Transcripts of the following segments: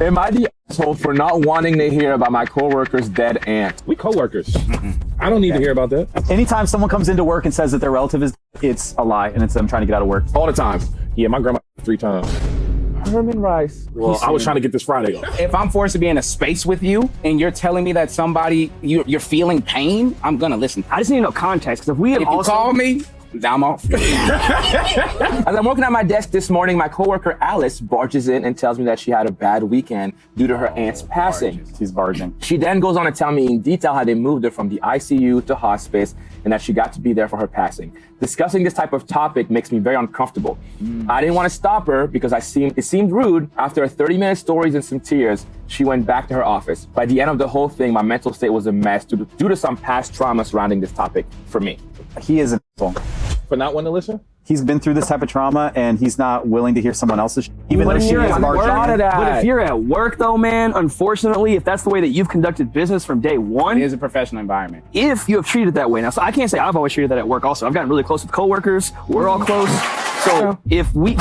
Am I the asshole for not wanting to hear about my coworker's dead aunt? We coworkers. I don't need to hear about that. Anytime someone comes into work and says that their relative is, it's a lie, and it's them trying to get out of work. All the time. Yeah, my grandma 3 times. Herman Rice. Well, I was trying to get this Friday off. If I'm forced to be in a space with you and you're telling me that you're feeling pain, I'm gonna listen. I just need to know context, because if you call me, I'm off. As I'm working at my desk this morning, my coworker Alice barges in and tells me that she had a bad weekend due to her aunt's passing. She's barging. She then goes on to tell me in detail how they moved her from the ICU to hospice and that she got to be there for her passing. Discussing this type of topic makes me very uncomfortable. I didn't want to stop her because it seemed rude. After a 30-minute stories and some tears, she went back to her office. By the end of the whole thing, my mental state was a mess due to some past trauma surrounding this topic for me. He is an asshole. For not wanting to listen? He's been through this type of trauma, and he's not willing to hear someone else's, even though she is barging. But if you're at work, though, man, unfortunately, if that's the way that you've conducted business from day one, It is a professional environment. if you have treated that way. Now, so I can't say I've always treated that at work also. I've gotten really close with coworkers. We're all close. So if we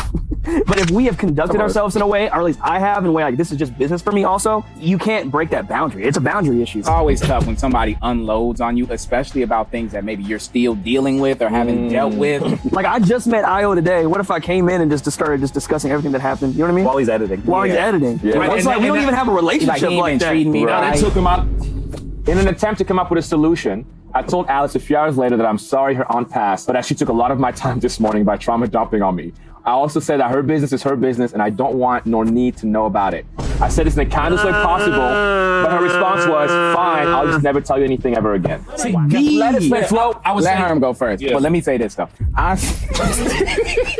have conducted ourselves in a way, or at least I have, in a way like this is just business for me also, you can't break that boundary. It's a boundary issue. It's always tough when somebody unloads on you, especially about things that maybe you're still dealing with or haven't dealt with. Like, I just met Io today. What if I came in and just started discussing everything that happened? You know what I mean? While he's editing. While he's editing. Yeah. It's like we don't even have a relationship he like ain't that. treating me right. They took him out. In an attempt to come up with a solution, I told Alice a few hours later that I'm sorry her aunt passed, but that she took a lot of my time this morning by trauma dumping on me. I also said that her business is her business and I don't want nor need to know about it. I said this in the kindest way possible, but her response was, fine, I'll just never tell you anything ever again. Let Herm go first. Yes. But let me say this stuff.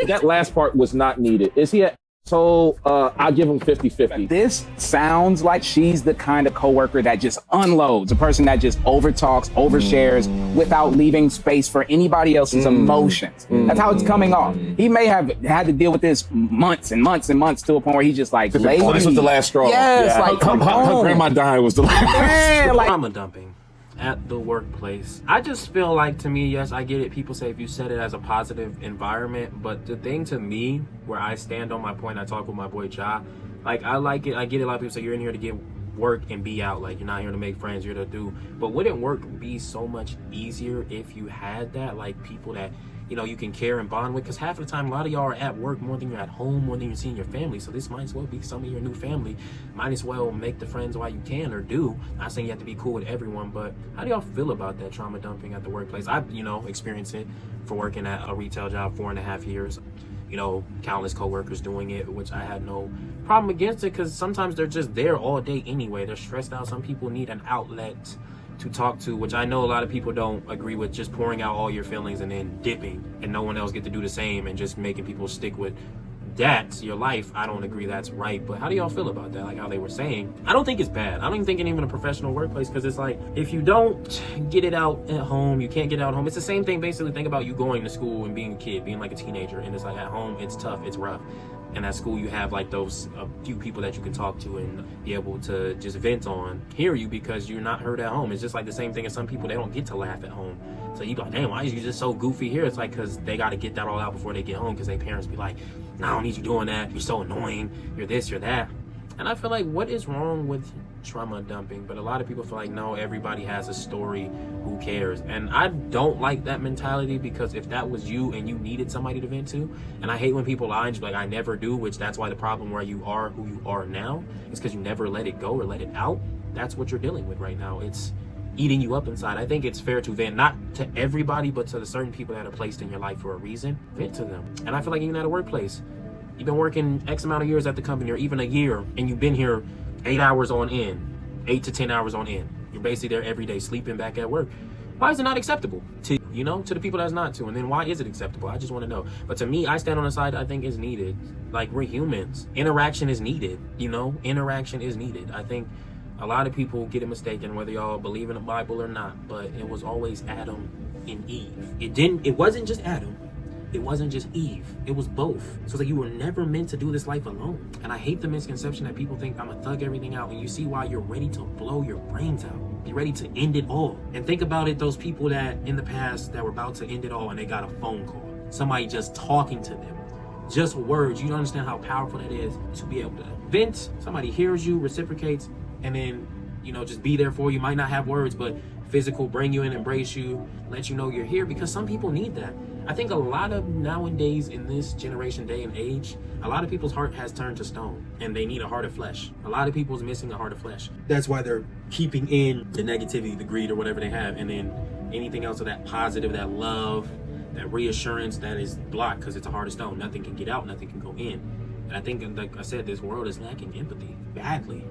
That last part was not needed. Is he at so I'll give him 50-50. This sounds like she's the kind of coworker that just unloads, a person that just overtalks, overshares without leaving space for anybody else's emotions. That's how it's coming off. He may have had to deal with this months and months and months to a point where he just like lazy. Oh, this was the last straw. Yes, like come her on. grandma dying was the last. Man, like, Trauma dumping at the workplace. I just feel like, to me, yes, I get it. People say if you set it as a positive environment, but the thing to me, where I stand on my point, I talk with my boy Ja, like, I like it. I get it. A lot of people say you're in here to get work and be out. Like, you're not here to make friends, you're to do. But wouldn't work be so much easier if you had that? Like, people that, you know, you can care and bond with, because half of the time a lot of y'all are at work more than you're at home, more than you're seeing your family. So this might as well be some of your new family. Might as well make the friends while you can, or do. Not saying you have to be cool with everyone, but how do y'all feel about that trauma dumping at the workplace? I've, experienced it for working at a retail job 4.5 years. Countless coworkers doing it, which I had no problem against it, because sometimes they're just there all day anyway. They're stressed out. Some people need an outlet to talk to, which I know a lot of people don't agree with, just pouring out all your feelings and then dipping, and no one else get to do the same, and just making people stick with that's your life. I don't agree that's right. But how do y'all feel about that? Like how they were saying, I don't think it's bad. I don't even think in even a professional workplace, because it's like, if you don't get it out at home, you can't get it out at home. It's the same thing. Basically, think about you going to school and being a kid, being like a teenager, and it's like at home it's tough, it's rough. And at school you have like those a few people that you can talk to and be able to just vent on, hear you, because you're not heard at home. It's just like the same thing as some people, they don't get to laugh at home. So you go, damn, why is you just so goofy here? It's like, because they got to get that all out before they get home, because their parents be like, nah, I don't need you doing that. You're so annoying. You're this, you're that. And I feel like, what is wrong with trauma dumping? But a lot of people feel like, no, everybody has a story. Who cares? And I don't like that mentality, because if that was you and you needed somebody to vent to, and I hate when people lie and just be like, I never do, which that's why the problem where you are who you are now is because you never let it go or let it out. That's what you're dealing with right now. It's eating you up inside. I think it's fair to vent, not to everybody, but to the certain people that are placed in your life for a reason. Vent to them. And I feel like even at a workplace, you've been working X amount of years at the company, or even a year, and you've been here 8 hours on end, 8 to 10 hours on end. You're basically there every day, sleeping back at work. Why is it not acceptable to, to the people that's not to? And then why is it acceptable? I just want to know. But to me, I stand on the side I think is needed. Like, we're humans. Interaction is needed, Interaction is needed. I think a lot of people get it mistaken, whether y'all believe in the Bible or not, but it was always Adam and Eve. It wasn't just Adam. It wasn't just Eve. It was both. So it's like, you were never meant to do this life alone. And I hate the misconception that people think I'm gonna thug everything out, and you see why you're ready to blow your brains out. You're ready to end it all. And think about it, those people that in the past that were about to end it all, and they got a phone call. Somebody just talking to them. Just words. You don't understand how powerful that is, to be able to vent, somebody hears you, reciprocates, and then, you know, just be there for you. Might not have words, but physical, bring you in, embrace you, let you know you're here, because some people need that. I think a lot of nowadays in this generation, day and age, a lot of people's heart has turned to stone and they need a heart of flesh. A lot of people's missing a heart of flesh. That's why they're keeping in the negativity, the greed, or whatever they have, and then anything else of that positive, that love, that reassurance, that is blocked because it's a heart of stone. Nothing can get out, nothing can go in. And I think, like I said, this world is lacking empathy badly.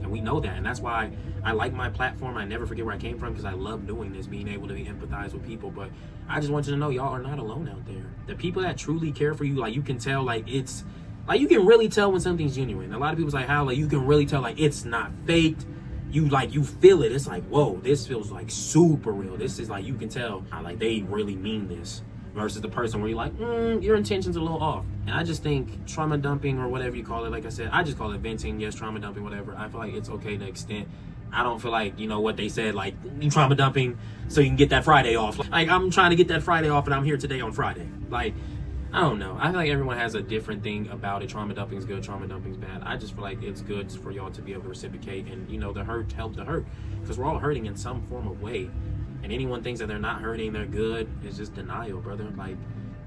And we know that. And that's why I like my platform. I never forget where I came from, because I love doing this, being able to empathize with people. But I just want you to know, y'all are not alone out there. The people that truly care for you, like, you can tell, like, it's, like, you can really tell when something's genuine. A lot of people's like, how? Like, you can really tell, like, it's not faked. You, like, you feel it. It's like, whoa, this feels, like, super real. This is, like, you can tell how, like, they really mean this. Versus the person where you're like, your intention's a little off. And I just think trauma dumping, or whatever you call it, like I said, I just call it venting. Yes, trauma dumping, whatever. I feel like it's okay to extent. I don't feel like, you know, what they said, like, you trauma dumping so you can get that Friday off. Like, I'm trying to get that Friday off and I'm here today on Friday. Like, I don't know. I feel like everyone has a different thing about it. Trauma dumping is good, trauma dumping is bad. I just feel like it's good for y'all to be able to reciprocate and, you know, the hurt, help the hurt. Because we're all hurting in some form of way. And anyone thinks that they're not hurting, they're good, it's just denial, brother. Like,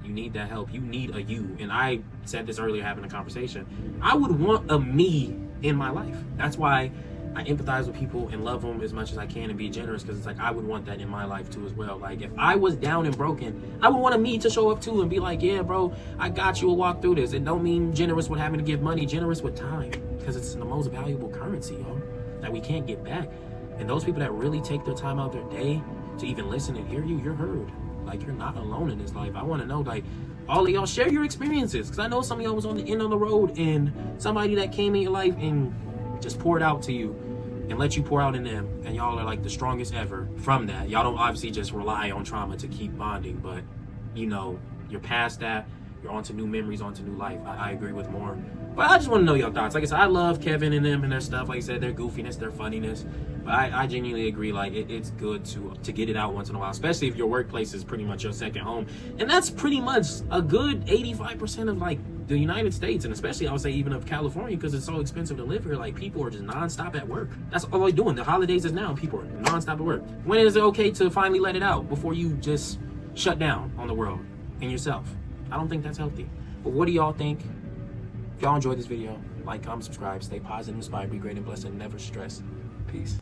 you need that help. You need a you. And I said this earlier, having a conversation. I would want a me in my life. That's why I empathize with people and love them as much as I can and be generous, because it's like, I would want that in my life too as well. Like, if I was down and broken, I would want a me to show up too and be like, yeah, bro, I got you, we'll walk through this. It don't mean generous with having to give money, generous with time, because it's the most valuable currency, y'all, that we can't get back. And those people that really take their time out of their day to even listen and hear you, you're heard. Like, you're not alone in this life. I want to know, like, all of y'all share your experiences, because I know some of y'all was on the end of the road and somebody that came in your life and just poured out to you and let you pour out in them, and y'all are like the strongest ever from that. Y'all don't obviously just rely on trauma to keep bonding, but, you know, you're past that. You're onto new memories, onto new life. I agree with more. But I just want to know your thoughts. Like I said, I love Kevin and them and their stuff. Like I said, their goofiness, their funniness. But I genuinely agree, like, it's good to get it out once in a while, especially if your workplace is pretty much your second home. And that's pretty much a good 85% of, like, the United States, and especially I would say even of California, because it's so expensive to live here. Like, people are just nonstop at work. That's all they're doing. The holidays is now. People are nonstop at work. When is it okay to finally let it out before you just shut down on the world and yourself? I don't think that's healthy. But what do y'all think? If y'all enjoyed this video, like, comment, subscribe, stay positive, inspired, be great and blessed, and never stress. Peace.